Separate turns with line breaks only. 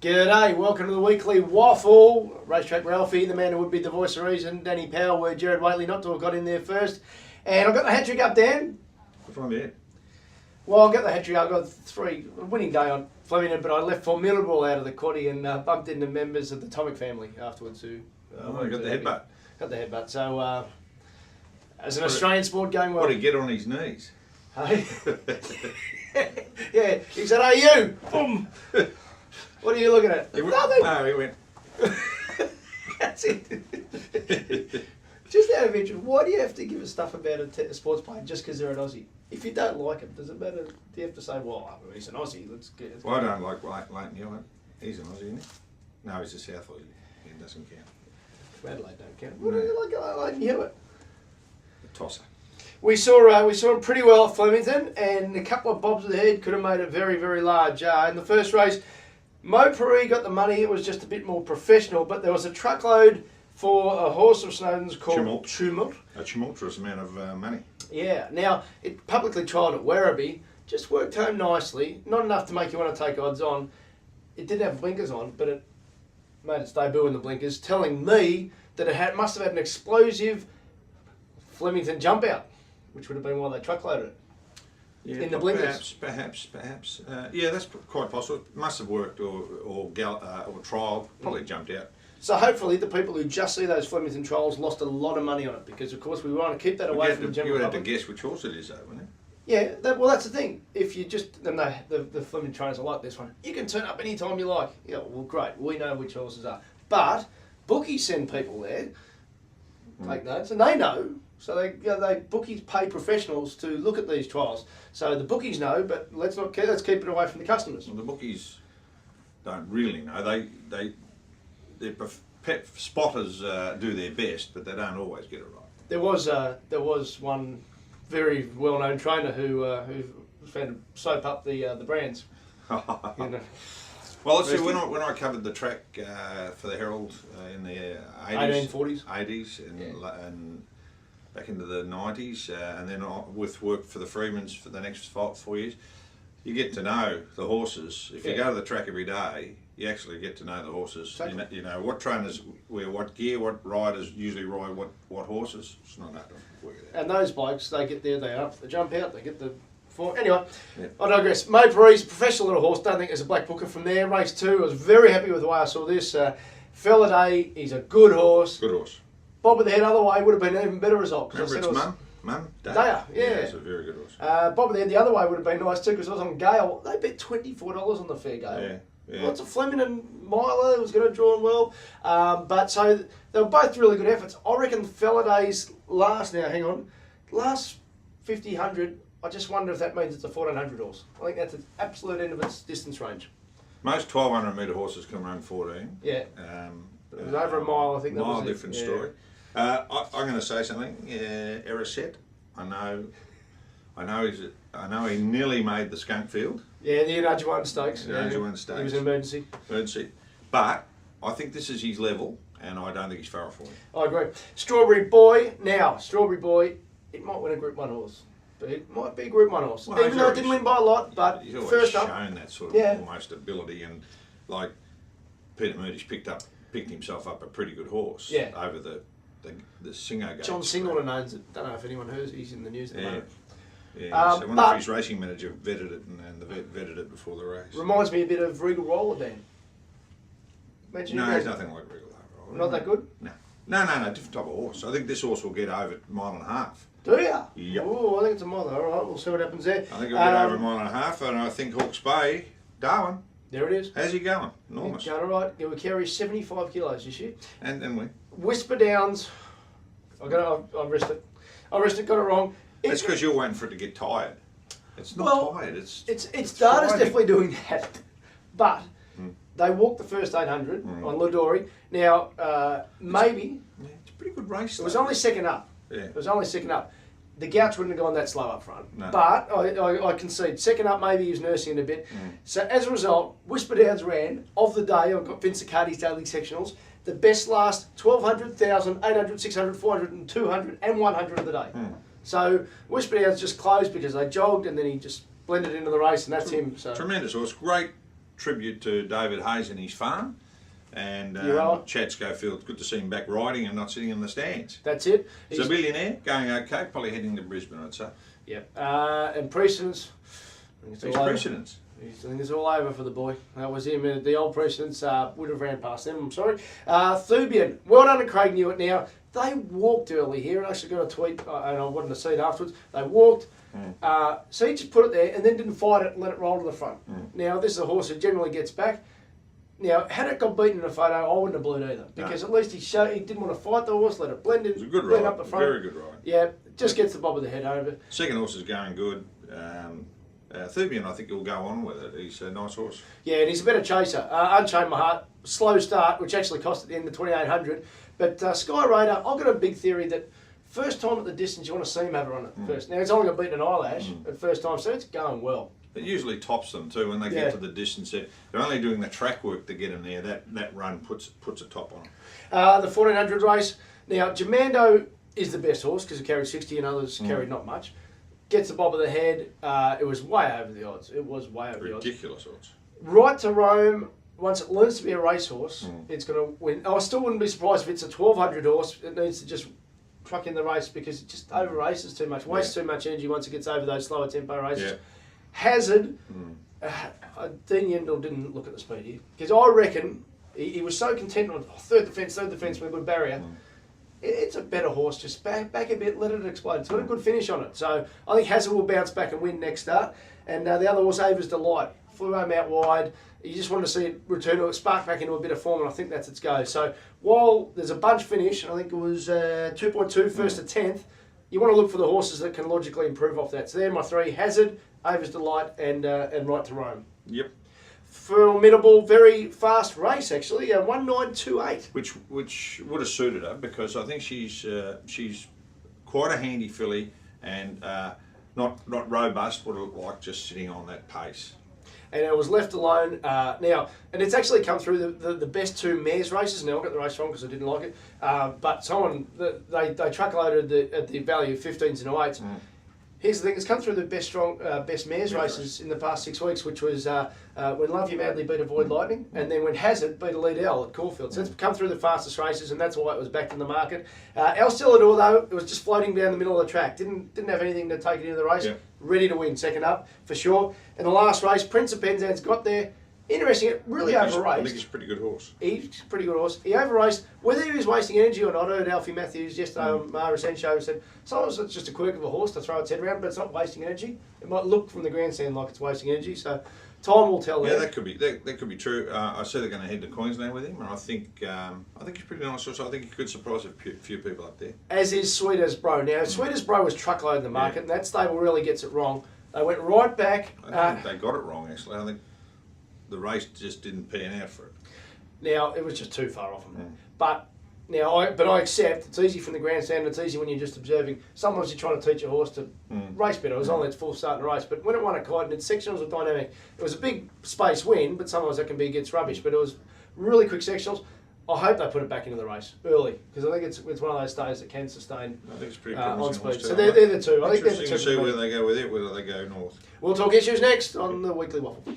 G'day, welcome to the weekly Waffle. Racetrack Ralphy, the man who would be the voice of reason. Danny Powell, where Jared Waitley not to have got in there first. And I've got the hat trick up, Dan.
From there.
Well, I've got the hat trick. I've got a winning day on Flemington, but I left formidable out of the quaddie and bumped into members of the Tomic family afterwards who...
I got the headbutt.
Got the headbutt. So, as an Australian sport going well...
What did he get on his knees?
Hey? Yeah, he said, "Hey, you!" Boom! What are you looking at?
He went,
Nothing!
no, he went...
That's it. Just out of interest, why do you have to give us stuff about a sports player just because they're an Aussie? If you don't like him, does it matter? Do you have to say, well, he's an Aussie, let's
Well, I don't like Leighton Hewitt. He's an Aussie, isn't he? No, he's a South Aussie. He doesn't count.
Adelaide don't count. What do you like about Leighton Hewitt?
The tosser.
We saw him pretty well at Flemington, and a couple of bobs of the head could have made it very, very large. In the first race, Mo Puri got the money. It was just a bit more professional, but there was a truckload for a horse of Snowden's called Tumult.
A tumultuous amount of money.
Yeah. Now, it publicly trialled at Werribee, just worked home nicely. Not enough to make you want to take odds on. It did have blinkers on, but it made its debut in the blinkers, telling me that it must have had an explosive Flemington jump out, which would have been why they truckloaded it.
Yeah,
in the blinkers.
Perhaps. Yeah, that's quite possible. It must have worked or trialled, probably jumped out.
So hopefully the people who just see those Flemington trials lost a lot of money on it, because of course we want to keep that away from the general
public. You would
public.
have to guess which horse it is though, wouldn't you?
Yeah, well that's the thing. If you just, and the Flemington trainers are like this one, you can turn up any time you like. Yeah, well great, we know which horses are. But bookies send people there, take notes, and they know. So bookies pay professionals to look at these trials. So the bookies know, but let's keep it away from the customers.
Well, the bookies don't really know. Their spotters do their best, but they don't always get it right.
There was one very well-known trainer who found to soap up the brands. You know.
Well, let's see. When I covered the track for the Herald in the 80s and back into the 90s, and then with work for the Freemans for the next 4 years, you get to know the horses. If you go to the track every day, you actually get to know the horses. Exactly. You know what trainers wear what gear, what riders usually ride what horses. It's not hard to work it out. And
those blokes, they get there, they up, they jump out, they get the form. Anyway, yeah. I digress. Mo Puri's a professional little horse. Don't think there's a black booker from there. Race 2, I was very happy with the way I saw this. Fella Day, he's a good horse.
Good horse.
Bob with the head other way would have been an even better result.
Remember it's Mum?
Daya, yeah.
It's a very good horse.
Bob with the head the other way would have been nice too, because I was on Gale. They bet $24 on the fair Gale. Yeah. Lots of Flemington miler was going to draw him well. But so they were both really good efforts. I reckon Fella Day's last 50, 100, I just wonder if that means it's a 1400 horse. I think that's the absolute end of its distance range.
Most 1200 metre horses can run 14.
Yeah. It was over a mile, I think. That was
different story. I'm going to say something. Erisset, I know he nearly made the Skunk Field.
Yeah, the Unajuan Stakes.
The Unajuan Stakes.
He was an emergency.
But I think this is his level, and I don't think he's far off for him.
I agree. Strawberry Boy. Now, Strawberry Boy, it might win a Group 1 horse. But it might be a Group 1 horse.
Well,
even though it didn't win by a lot, but
he's always
first up.
shown that sort of almost ability, and like Peter Moody's picked himself up a pretty good horse over the Singo Gate.
John Singleton owns it. Don't know if anyone heard. He's in the news at the moment.
Yeah, so one of his racing manager vetted it, and the vet vetted it before the race.
Reminds me a bit of Regal Roller Dan.
No, he's nothing like Regal Roller.
Not that good?
No, different type of horse. I think this horse will get over a mile and a half.
Do you?
Yep.
Oh, I think it's a mile. All right, we'll see what happens there.
I think it'll get over a mile and a half, and I think Hawke's Bay, Darwin.
There it is.
How's he going? Enormous.
He's going all right. He will carry 75 kilos this year.
And we.
Whisper Downs. I risked it. Got it wrong.
That's because you're waiting for it to get tired. It's not tired. It's
Data's definitely doing that, but they walked the first 800 on Ludori. Now maybe
it's a pretty good race.
It was only second up.
Yeah.
It was only second up. The Gouch wouldn't have gone that slow up front.
No.
But I concede. Second up, maybe he was nursing it a bit. So as a result, Whisper Downs ran of the day. I've got Vince Accardi's daily sectionals. The best last 1200, 1000, 800, 600, 400, and 200, and 100 of the day. So Whisper Downs just closed because they jogged, and then he just blended into the race, and that's him. So
tremendous horse, great tribute to David Hayes and his farm. And Chad Schofield, good to see him back riding and not sitting in the stands.
That's it.
He's a billionaire, going okay, probably heading to Brisbane, I'd say.
Yep. And precedence.
He's precedence.
I think it's all over for the boy. That was him. The old precedents would have ran past them, I'm sorry. Thubian, well done to Craig Newitt now. They walked early here. I actually got a tweet, and I wanted to see it afterwards. They walked. So he just put it there and then didn't fight it and let it roll to the front. Now, this is a horse that generally gets back. Now, had it got beaten in a photo, I wouldn't have blew it either. Because at least he didn't want to fight the horse, let it blend in.
It was a good
blend
ride,
up the front.
very good ride.
Yeah, just gets the bob of the head over.
Second horse is going good. Thubian, I think he'll go on with it. He's a nice horse.
Yeah, and he's a better chaser. Unchained My Heart, slow start, which actually cost at the end of 2,800. But Sky Raider, I've got a big theory that first time at the distance, you want to see him have a run at first. Now, it's only got beaten an eyelash at first time, so it's going well.
It usually tops them too when they get to the distance. They're only doing the track work to get them there. That run puts a top on them.
The 1,400 race. Now, Jamando is the best horse because it carried 60 and others carried not much. Gets the bob of the head. It was way over the odds. It was way over the odds.
Ridiculous odds.
Right to Rome, once it learns to be a racehorse, it's going to win. I still wouldn't be surprised if it's a 1,200 horse. It needs to just truck in the race because it just over races too much, wastes too much energy once it gets over those slower tempo races. Yeah. Hazard, Dean Yendall didn't look at the speed here because I reckon he was so content on third defence with a good barrier. It's a better horse. Just back a bit, let it explode. It's got a good finish on it. So I think Hazard will bounce back and win next start. And the other horse, Ava's Delight, flew home out wide. You just want to see it return to spark back into a bit of form, and I think that's its go. So while there's a bunch finish, and I think it was 2.2 first to 10th, you want to look for the horses that can logically improve off that. So they're my three: Hazard, Ava's Delight, and Right to Rome.
Yep.
Formidable, very fast race actually, 1928.
Which would have suited her because I think she's quite a handy filly and not robust, would have liked just sitting on that pace.
And it was left alone now, and it's actually come through the best two mares races. Now I got the race wrong because I didn't like it, but someone they truckloaded at the value of 15s and 08s. Here's the thing: it's come through the best mares races in the past 6 weeks, which was when Love You Madly beat Avoid Lightning, and then when Hazard beat Elite L at Caulfield. So it's come through the fastest races, and that's why it was back in the market. El Stilador, though, it was just floating down the middle of the track. Didn't have anything to take it into the race. Yeah. Ready to win, second up for sure. And the last race, Prince of Penzance got there. Interesting, it really over-raced.
I think he's a pretty good horse.
He's a pretty good horse. He over-raced. Whether he was wasting energy or not, I heard Alfie Matthews yesterday on Mara Show said, sometimes it's just a quirk of a horse to throw its head around, but it's not wasting energy. It might look from the grandstand like it's wasting energy, so time will tell.
Yeah, that could be true. I said they're going to head to Queensland with him, and I think he's pretty nice horse. I think he could surprise a few people up there. As
is Sweet As Bro. Now, Sweet As Bro was truckload in the market, and that stable really gets it wrong. They went right back.
I think they got it wrong, actually. I think the race just didn't pan out for it.
Now, it was just too far off them. But I accept it's easy from the grandstand, it's easy when you're just observing. Sometimes you're trying to teach a horse to race better. It was only its full start in the race. But when it won a kite and its sectionals were dynamic, it was a big space win, but sometimes that can be against rubbish. But it was really quick sectionals. I hope they put it back into the race early because I think it's one of those stays that can sustain on speed. So they're the two. I think they're the two.
Interesting to see where they go with it, whether they go north.
We'll talk issues next on the Weekly Waffle.